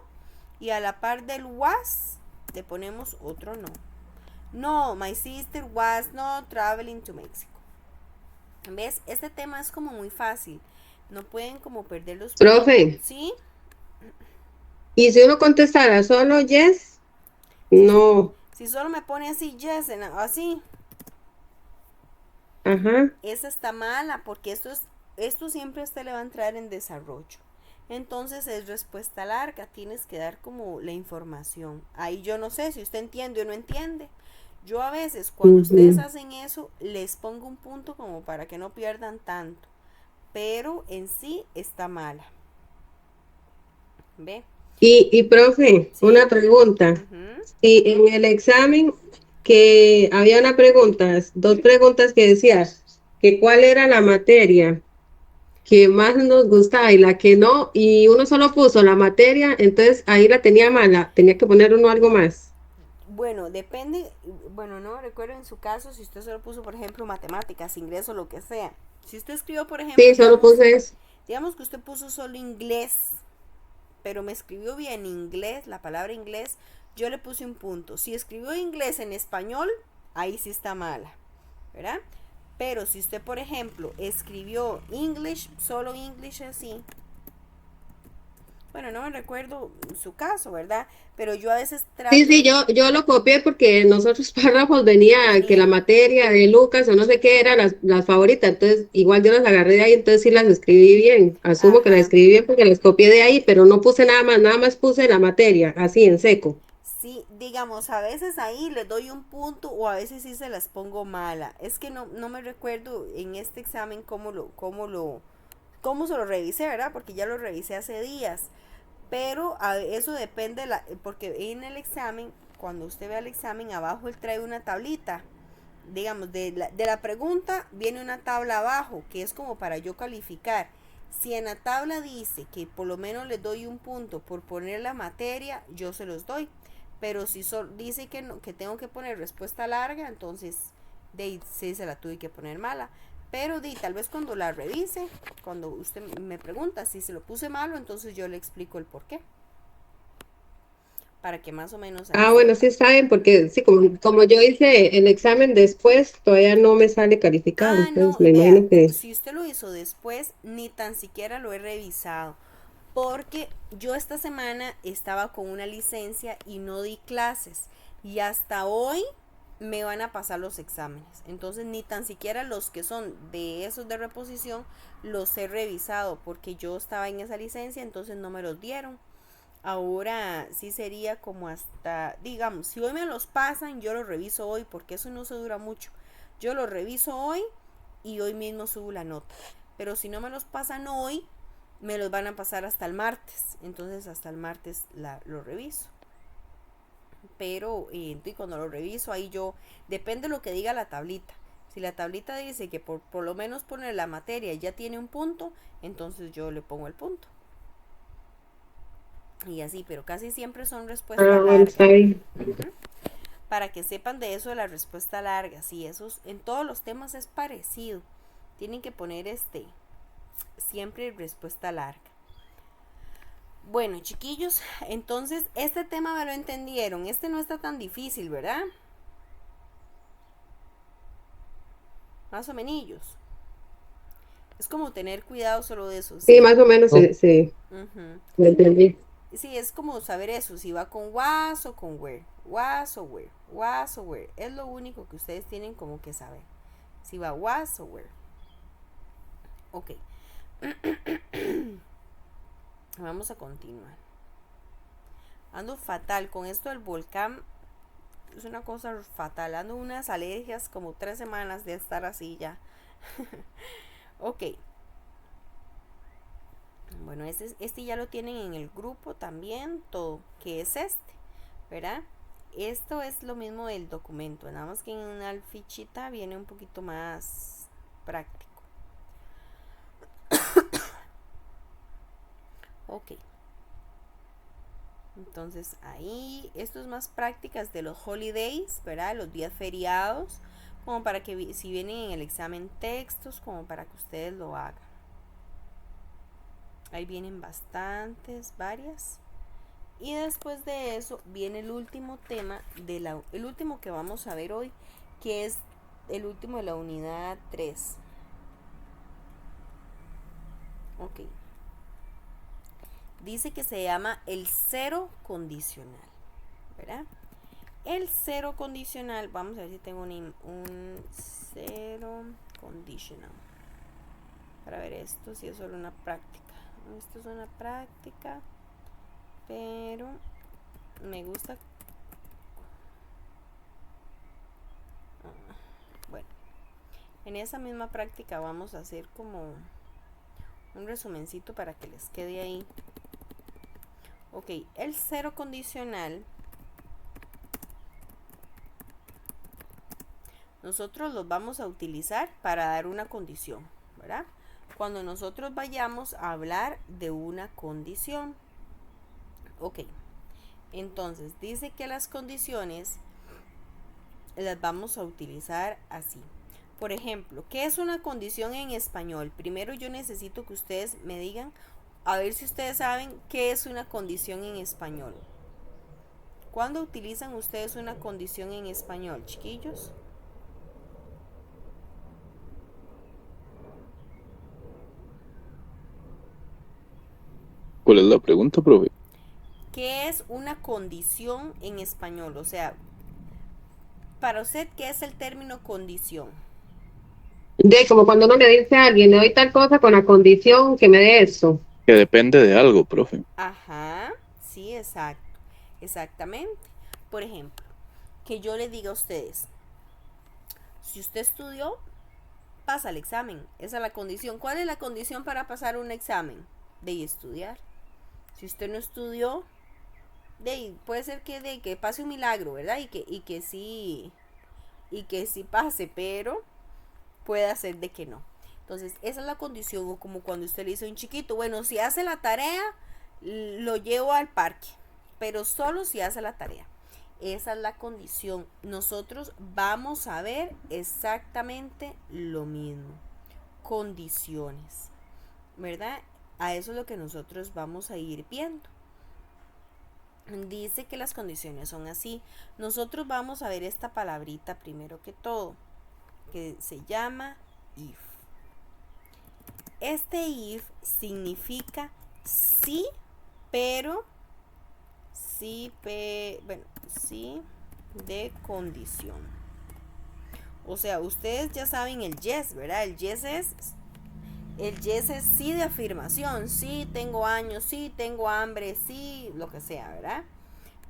y a la par del was le ponemos otro no. No, my sister was not traveling to Mexico. ¿Ves? Este tema es como muy fácil. No pueden como perder los puntos. Profe, ¿Sí? y si uno contestara solo yes, Si, no, si solo me pone así, yes, así, ajá, esa está mala porque esto siempre usted le va a entrar en desarrollo. Entonces es respuesta larga, tienes que dar como la información. Ahí yo no sé si usted entiende o no entiende. Yo a veces cuando ustedes ujú. hacen eso les pongo un punto como para que no pierdan tanto, pero en sí está mala. ¿Ve? Y profe, ¿Sí? una pregunta. Ujú. Y en el examen que había una pregunta, dos preguntas que decía que cuál era la materia que más nos gustaba y la que no, y uno solo puso la materia, entonces ahí la tenía mala, tenía que poner uno algo más. Bueno, depende, bueno, no recuerdo en su caso si usted solo puso, por ejemplo, matemáticas, ingreso, lo que sea. Si usted escribió, por ejemplo, Sí, solo puse eso. digamos que usted puso solo inglés, pero me escribió bien inglés, la palabra inglés, yo le puse un punto. Si escribió inglés en español, ahí sí está mala, ¿verdad? Pero si usted, por ejemplo, escribió English, solo English así, bueno, no me recuerdo su caso, ¿verdad? Pero yo a veces Sí, trato sí, yo lo copié porque en los otros párrafos venía que la venía. materia de Lucas o no sé qué era las favoritas, entonces igual yo las agarré de ahí, entonces sí las escribí bien. Asumo que las Ajá. escribí bien porque las copié de ahí, pero no puse nada más puse la materia, así en seco. Sí, digamos, a veces ahí les doy un punto o a veces sí se las pongo mala. Es que no me recuerdo en este examen cómo se lo revisé, ¿verdad? Porque ya lo revisé hace días. Pero eso depende, porque en el examen, cuando usted ve el examen, abajo él trae una tablita. Digamos, de la pregunta viene una tabla abajo, que es como para yo calificar. Si en la tabla dice que por lo menos le doy un punto por poner la materia, yo se los doy. Pero si dice que, no, que tengo que poner respuesta larga, entonces sí se la tuve que poner mala. Pero tal vez cuando la revise, cuando usted me pregunta si se lo puse malo, entonces yo le explico el por qué. Para que más o menos ahí Ah, bueno, sepa. sí saben, porque sí, como yo hice el examen después, todavía no me sale calificado, Ah, entonces no, me vea, imagino que... si usted lo hizo después, ni tan siquiera lo he revisado. Porque yo esta semana estaba con una licencia y no di clases. Y hasta hoy me van a pasar los exámenes. Entonces ni tan siquiera los que son de esos de reposición los he revisado porque yo estaba en esa licencia, entonces no me los dieron. Ahora sí sería como hasta, digamos, si hoy me los pasan, yo los reviso hoy porque eso no se dura mucho. Yo los reviso hoy y hoy mismo subo la nota. Pero si no me los pasan hoy, me los van a pasar hasta el martes. Entonces hasta el martes lo reviso. Pero cuando lo reviso ahí yo, depende de lo que diga la tablita. Si la tablita dice que por lo menos poner la materia ya tiene un punto, entonces yo le pongo el punto. Y así, pero casi siempre son respuestas Bueno, está largas. bien. Para que sepan de eso de la respuesta larga. Sí, eso en todos los temas es parecido. Tienen que poner siempre respuesta larga. Bueno, chiquillos, entonces este tema me lo entendieron. Este no está tan difícil, ¿verdad? Más o menos. Es como tener cuidado solo de eso. Sí, más o menos, No. sí, Ujú. lo entendí. Sí, es como saber eso, si va con was o con where. Was o where. Was o where. Es lo único que ustedes tienen como que saber. Si va was o where. Ok. Vamos a continuar. Ando fatal con esto del volcán. Es una cosa fatal. Ando unas alergias como 3 semanas de estar así ya. Ok. Bueno, este ya lo tienen en el grupo también, todo, que es ¿verdad? Esto es lo mismo del documento, nada más que en una fichita viene un poquito más práctico. Ok. Entonces ahí, esto es más prácticas de los holidays, ¿verdad? Los días feriados, como para que si vienen en el examen textos, como para que ustedes lo hagan. Ahí vienen varias. Y después de eso viene el último tema, el último que vamos a ver hoy, que es el último de la unidad 3. Ok. Dice que se llama el cero condicional, ¿verdad? El cero condicional, vamos a ver si tengo un cero conditional. Para ver esto, si es solo una práctica. Esto es una práctica, pero me gusta. Bueno, en esa misma práctica vamos a hacer como un resumencito para que les quede ahí. Ok, el cero condicional nosotros los vamos a utilizar para dar una condición, ¿verdad? Cuando nosotros vayamos a hablar de una condición. Ok, entonces dice que las condiciones las vamos a utilizar así. Por ejemplo, ¿qué es una condición en español? Primero yo necesito que ustedes me digan, a ver si ustedes saben qué es una condición en español. ¿Cuándo utilizan ustedes una condición en español, chiquillos? ¿Cuál es la pregunta, profe? ¿Qué es una condición en español? O sea, para usted, ¿qué es el término condición? Como cuando uno le dice a alguien, le doy tal cosa con la condición que me dé eso. Que depende de algo, profe. Ajá, sí, exacto. Exactamente. Por ejemplo, que yo le diga a ustedes, si usted estudió, pasa el examen. Esa es la condición. ¿Cuál es la condición para pasar un examen? De estudiar. Si usted no estudió, puede ser que pase un milagro, ¿verdad? Y que sí pase, pero puede ser de que no. Entonces, esa es la condición, o como cuando usted le dice a un chiquito, bueno, si hace la tarea, lo llevo al parque, pero solo si hace la tarea. Esa es la condición. Nosotros vamos a ver exactamente lo mismo. Condiciones, ¿verdad? A eso es lo que nosotros vamos a ir viendo. Dice que las condiciones son así. Nosotros vamos a ver esta palabrita primero que todo, que se llama if. Este if significa sí, pero sí de condición. O sea, ustedes ya saben el yes, ¿verdad? El yes es sí de afirmación, sí tengo años, sí tengo hambre, sí, lo que sea, ¿verdad?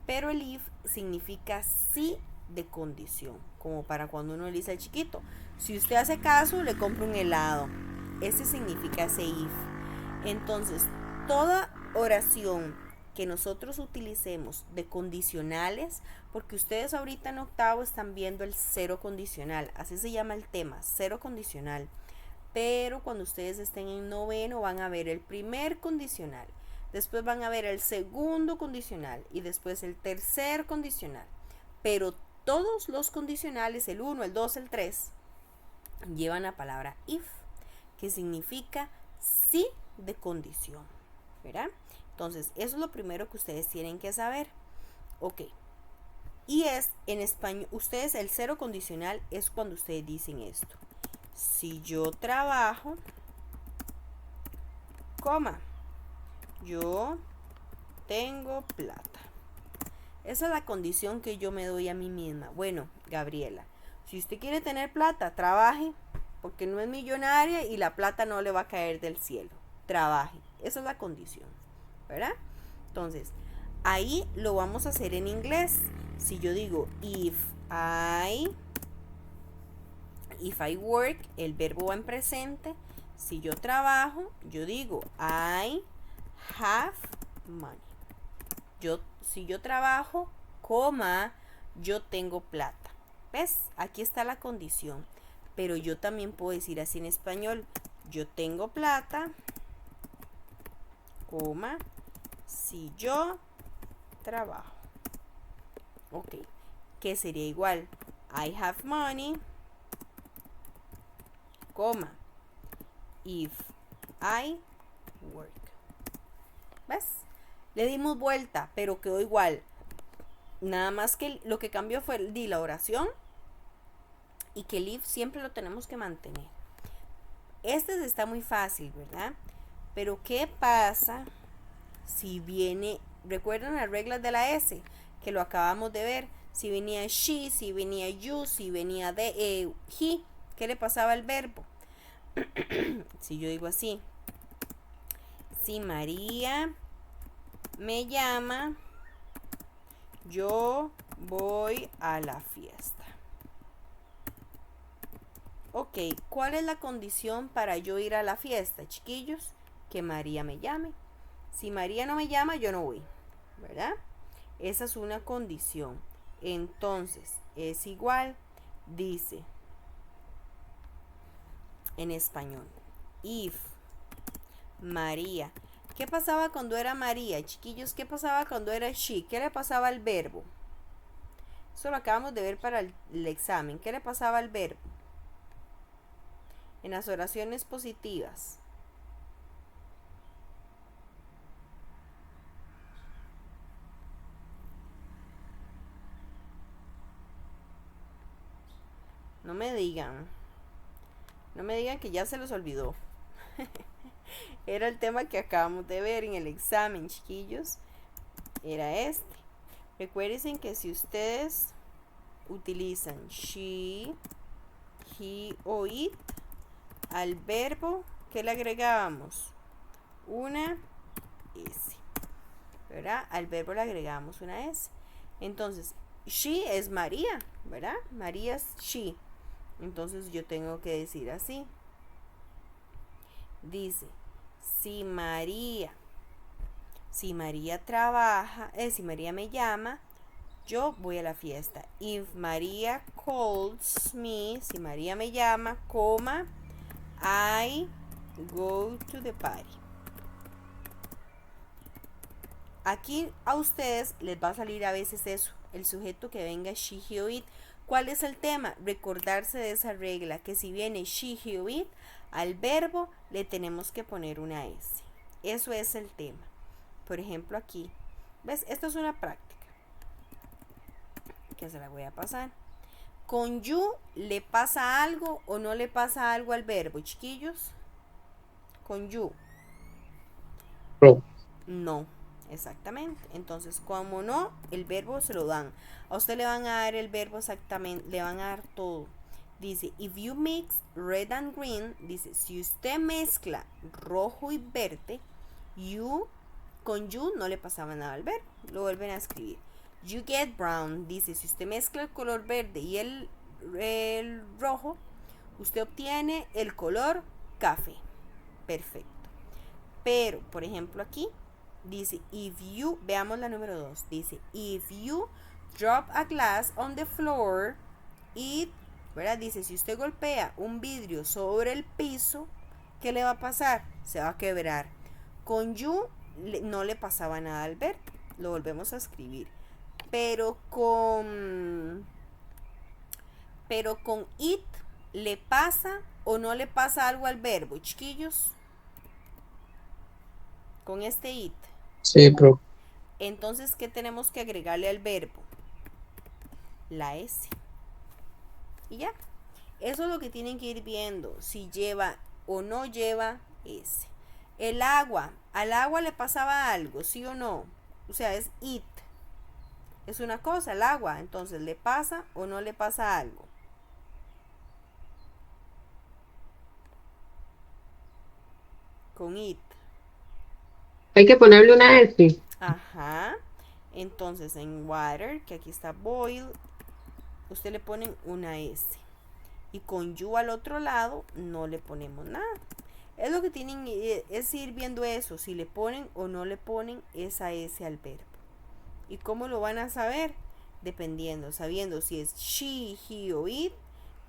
Pero el if significa sí de condición, como para cuando uno le dice al chiquito, si usted hace caso, le compro un helado. Ese significa ese if. Entonces, toda oración que nosotros utilicemos de condicionales, porque ustedes ahorita en octavo están viendo el cero condicional, así se llama el tema, cero condicional. Pero cuando ustedes estén en noveno van a ver el primer condicional, después van a ver el segundo condicional y después el tercer condicional. Pero todos los condicionales, el 1, el 2, el 3, llevan la palabra if, que significa sí de condición, ¿verdad? Entonces, eso es lo primero que ustedes tienen que saber. Ok. Y es en español, ustedes el cero condicional es cuando ustedes dicen esto. Si yo trabajo, coma, yo tengo plata. Esa es la condición que yo me doy a mí misma. Bueno, Gabriela, si usted quiere tener plata, trabaje, porque no es millonaria y la plata no le va a caer del cielo. Trabaje. Esa es la condición, ¿verdad? Entonces, ahí lo vamos a hacer en inglés. Si yo digo if I work, el verbo va en presente. Si yo trabajo, yo digo I have money. Si yo trabajo, coma, yo tengo plata. ¿Ves? Aquí está la condición. Pero yo también puedo decir así en español. Yo tengo plata, coma, si yo trabajo. Ok. ¿Qué sería igual? I have money, coma, if I work. ¿Ves? Le dimos vuelta, pero quedó igual. Nada más que lo que cambió fue la oración y que el if siempre lo tenemos que mantener. Este está muy fácil, ¿verdad? Pero ¿qué pasa si viene? ¿Recuerdan las reglas de la S? Que lo acabamos de ver. Si venía she, si venía you, si venía he, ¿qué le pasaba al verbo? Si yo digo así, si María me llama, yo voy a la fiesta. Ok, ¿cuál es la condición para yo ir a la fiesta, chiquillos? Que María me llame. Si María no me llama, yo no voy, ¿verdad? Esa es una condición. Entonces, es igual, dice en español, if María. ¿Qué pasaba cuando era María, chiquillos? ¿Qué pasaba cuando era she? ¿Qué le pasaba al verbo? Eso lo acabamos de ver para el examen. ¿Qué le pasaba al verbo? En las oraciones positivas. No me digan que ya se los olvidó. Era el tema que acabamos de ver en el examen, chiquillos. Era este. Recuerden que si ustedes utilizan she, he o it al verbo, ¿qué le agregábamos? Una S, ¿verdad? Al verbo le agregamos una S. Entonces, she es María, ¿verdad? María es she. Entonces yo tengo que decir así. Dice, si María trabaja, si María me llama, yo voy a la fiesta. If María calls me, si María me llama, coma, I go to the party. Aquí a ustedes les va a salir a veces eso, el sujeto que venga she, he o it. ¿Cuál es el tema? Recordarse de esa regla, que si viene she, he o it, al verbo le tenemos que poner una S. Eso es el tema. Por ejemplo aquí, ¿ves? Esto es una práctica que se la voy a pasar. ¿Con you le pasa algo o no le pasa algo al verbo, chiquillos? Con you. No, exactamente. Entonces, como no, el verbo se lo dan. A usted le van a dar el verbo exactamente, le van a dar todo. Dice, if you mix red and green, dice, si usted mezcla rojo y verde, con you no le pasaba nada al verbo. Lo vuelven a escribir. You get brown, dice, si usted mezcla el color verde y el rojo, usted obtiene el color café. Perfecto. Pero, por ejemplo aquí, Dice, if you, veamos la número 2. Dice, if you drop a glass on the floor, it, ¿verdad? Dice, si usted golpea un vidrio sobre el piso, ¿qué le va a pasar? Se va a quebrar. Con you no le pasaba nada al verbo. Lo volvemos a escribir. Pero con it, ¿le pasa o no le pasa algo al verbo, chiquillos? Con este it. Sí, profe. Entonces, ¿qué tenemos que agregarle al verbo? La S. Y ya. Eso es lo que tienen que ir viendo. Si lleva o no lleva S. El agua. ¿Al agua le pasaba algo? ¿Sí o no? O sea, es it. Es una cosa, el agua. Entonces, ¿le pasa o no le pasa algo? Con it. Hay que ponerle una S. Ajá. Entonces, en water, que aquí está boil, usted le ponen una S. Y con you al otro lado no le ponemos nada. Es lo que tienen, es ir viendo eso, si le ponen o no le ponen esa S al verbo. ¿Y cómo lo van a saber? Dependiendo, sabiendo si es she, he o it,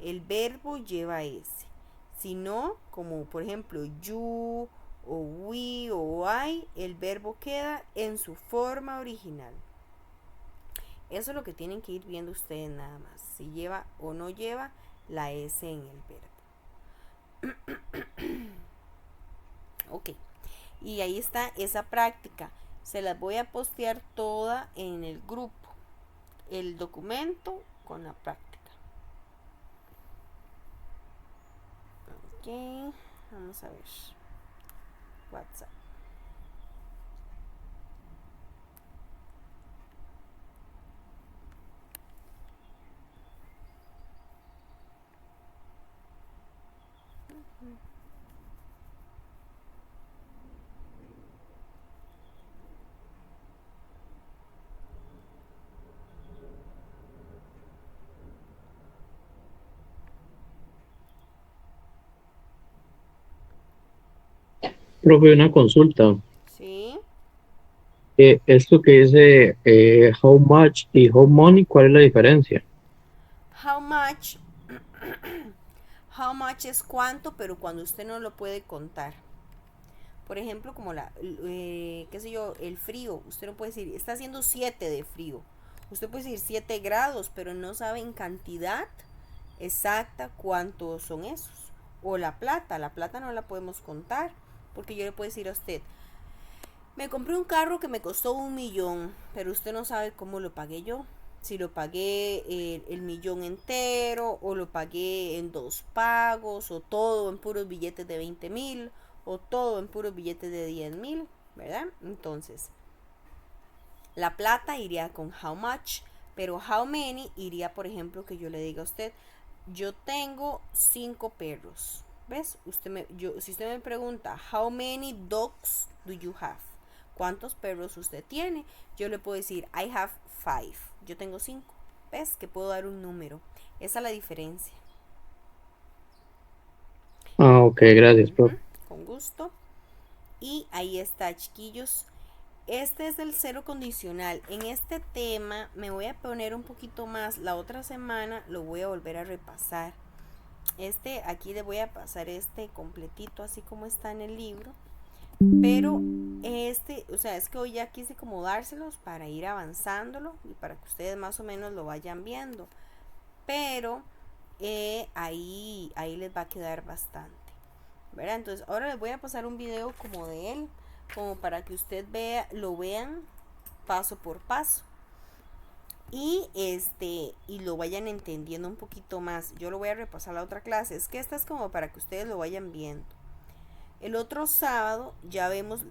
el verbo lleva S. Si no, como por ejemplo you o we o I, el verbo queda en su forma original. Eso es lo que tienen que ir viendo ustedes nada más. Si lleva o no lleva la S en el verbo. Ok. Y ahí está esa práctica. Se las voy a postear toda en el grupo. El documento con la práctica. Ok. Vamos a ver. WhatsApp. Profe, una consulta. Sí. Esto que dice how much y how money, ¿cuál es la diferencia? How much. How much es cuánto, pero cuando usted no lo puede contar. Por ejemplo, como qué sé yo, el frío. Usted no puede decir, está haciendo 7 de frío. Usted puede decir 7 grados, pero no sabe en cantidad exacta cuántos son esos. O la plata no la podemos contar. Porque yo le puedo decir a usted, me compré un carro que me costó 1.000.000, pero usted no sabe cómo lo pagué yo. Si lo pagué el millón entero, o lo pagué en 2 pagos, o todo en puros billetes de 20.000, o todo en puros billetes de 10.000, ¿verdad? Entonces, la plata iría con how much, pero how many iría, por ejemplo, que yo le diga a usted, yo tengo 5 perros. ¿Ves? Si usted me pregunta, how many dogs do you have? ¿Cuántos perros usted tiene? Yo le puedo decir, I have 5. Yo tengo 5. ¿Ves? Que puedo dar un número. Esa es la diferencia. Ah, ok, gracias, profe. Con gusto. Y ahí está, chiquillos. Este es el cero condicional. En este tema me voy a poner un poquito más. La otra semana lo voy a volver a repasar. Aquí le voy a pasar completito así como está en el libro. Pero o sea, es que hoy ya quise como dárselos para ir avanzándolo y para que ustedes más o menos lo vayan viendo. Pero ahí les va a quedar bastante, ¿verdad? Entonces ahora les voy a pasar un video como de él, como para que usted lo vean paso por paso. Y lo vayan entendiendo un poquito más. Yo lo voy a repasar la otra clase. Es que esta es como para que ustedes lo vayan viendo. El otro sábado ya vemos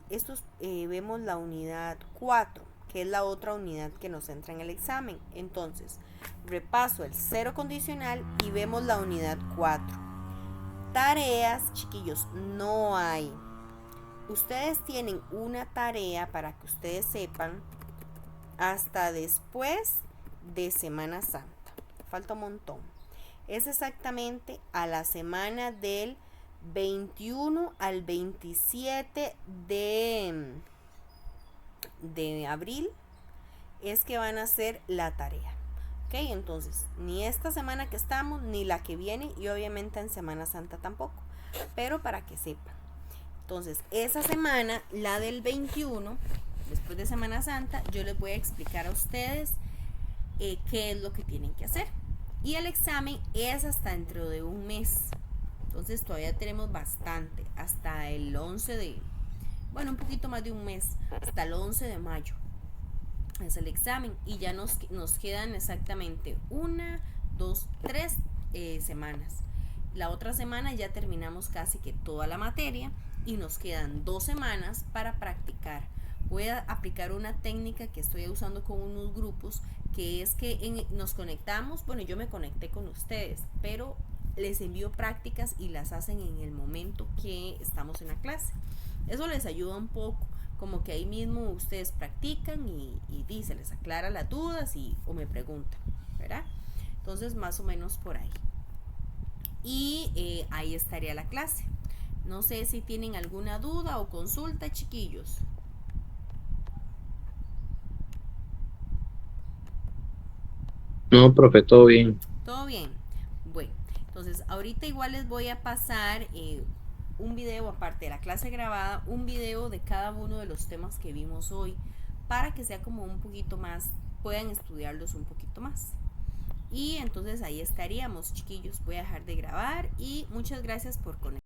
vemos la unidad 4, que es la otra unidad que nos entra en el examen. Entonces, repaso el cero condicional y vemos la unidad 4. Tareas, chiquillos, no hay. Ustedes tienen una tarea para que ustedes sepan hasta después de Semana Santa. Falta un montón. Es exactamente a la semana del 21 al 27 de de abril es que van a hacer la tarea. Ok, entonces ni esta semana que estamos, ni la que viene, y obviamente en Semana Santa tampoco, pero para que sepan. Entonces esa semana, la del 21, después de Semana Santa, yo les voy a explicar a ustedes qué es lo que tienen que hacer. Y el examen es hasta dentro de un mes. Entonces todavía tenemos bastante, hasta el 11 de, bueno, un poquito más de un mes, hasta el 11 de mayo es el examen, y ya nos quedan exactamente 1, 2, 3 semanas. La otra semana ya terminamos casi que toda la materia y nos quedan 2 semanas para practicar. Voy a aplicar una técnica que estoy usando con unos grupos, que es que nos conectamos, bueno, yo me conecté con ustedes, pero les envío prácticas y las hacen en el momento que estamos en la clase. Eso les ayuda un poco, como que ahí mismo ustedes practican y se les aclara las dudas o me preguntan, ¿verdad? Entonces más o menos por ahí. Y ahí estaría la clase. No sé si tienen alguna duda o consulta, chiquillos. No, profe, todo bien. ¿Todo bien? Bueno, entonces ahorita igual les voy a pasar un video, aparte de la clase grabada, un video de cada uno de los temas que vimos hoy, para que sea como un poquito más, puedan estudiarlos un poquito más. Y entonces ahí estaríamos, chiquillos. Voy a dejar de grabar y muchas gracias por conectarse.